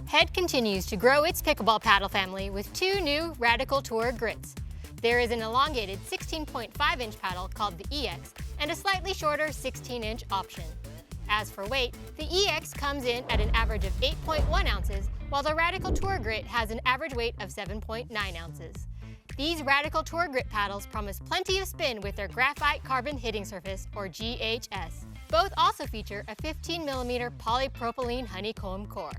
Head continues to grow its pickleball paddle family with 2 new Radical Tour grits. There is an elongated 16.5-inch paddle called the EX and a slightly shorter 16-inch option. As for weight, the EX comes in at an average of 8.1 ounces, while the Radical Tour Grit has an average weight of 7.9 ounces. These Radical Tour Grit paddles promise plenty of spin with their Graphite Carbon Hitting Surface, or GHS. Both also feature a 15mm polypropylene honeycomb core.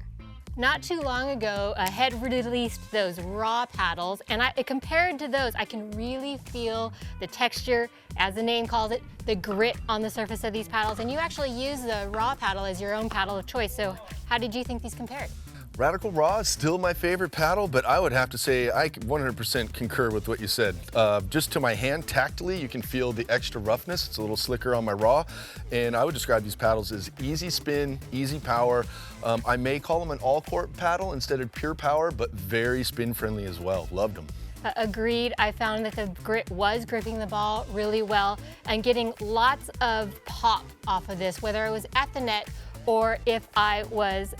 Not too long ago, Head released those raw paddles, and compared to those, I can really feel the texture, as the name calls it, the grit on the surface of these paddles, and you actually use the raw paddle as your own paddle of choice. So how did you think these compared? Radical Raw is still my favorite paddle, but I would have to say I 100% concur with what you said. Just to my hand, tactily, you can feel the extra roughness. It's a little slicker on my Raw, and I would describe these paddles as easy spin, easy power. I may call them an all-court paddle instead of pure power, but very spin-friendly as well. Loved them. Agreed. I found that the grit was gripping the ball really well and getting lots of pop off of this, whether I was at the net or if I was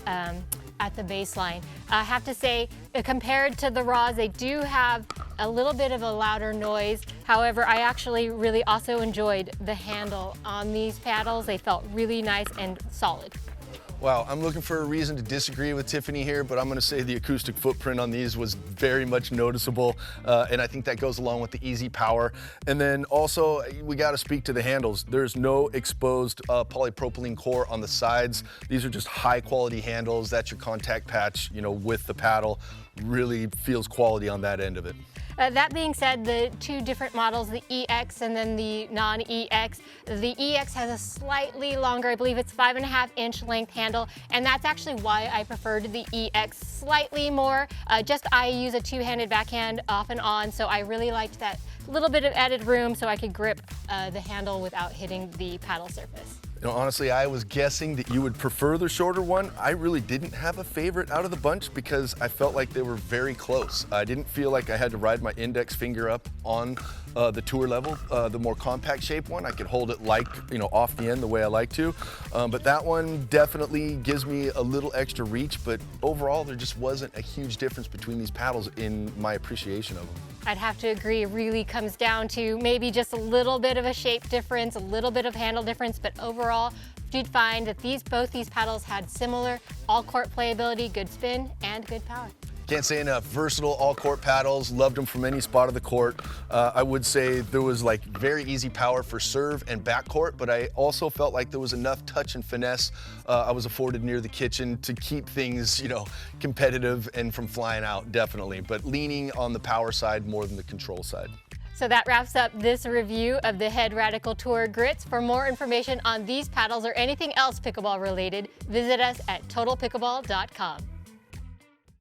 at the baseline. I have to say, compared to the Raws, they do have a little bit of a louder noise. However, I actually really also enjoyed the handle on these paddles. They felt really nice and solid. Wow, I'm looking for a reason to disagree with Tiffany here, but I'm going to say the acoustic footprint on these was very much noticeable, and I think that goes along with the easy power. And then also, we got to speak to the handles. There's no exposed polypropylene core on the sides. These are just high quality handles. That's your contact patch, you know, with the paddle. Really feels quality on that end of it. That being said, the 2 different models, the EX and then the non-EX, the EX has a slightly longer, I believe it's 5.5-inch length handle, and that's actually why I preferred the EX slightly more. I use a 2-handed backhand off and on, so I really liked that little bit of added room so I could grip the handle without hitting the paddle surface. You know, honestly, I was guessing that you would prefer the shorter one. I really didn't have a favorite out of the bunch because I felt like they were very close. I didn't feel like I had to ride my index finger up on the tour level. The more compact shape one, I could hold it like, you know, off the end the way I like to. But that one definitely gives me a little extra reach, but overall there just wasn't a huge difference between these paddles in my appreciation of them. I'd have to agree, it really comes down to maybe just a little bit of a shape difference, a little bit of handle difference, but overall, you'd find that both these paddles had similar all-court playability, good spin, and good power. Can't say enough. Versatile all-court paddles, loved them from any spot of the court. I would say there was like very easy power for serve and backcourt, but I also felt like there was enough touch and finesse I was afforded near the kitchen to keep things, you know, competitive and from flying out, definitely, but leaning on the power side more than the control side. So that wraps up this review of the Head Radical Tour Grits. For more information on these paddles or anything else pickleball related, visit us at totalpickleball.com.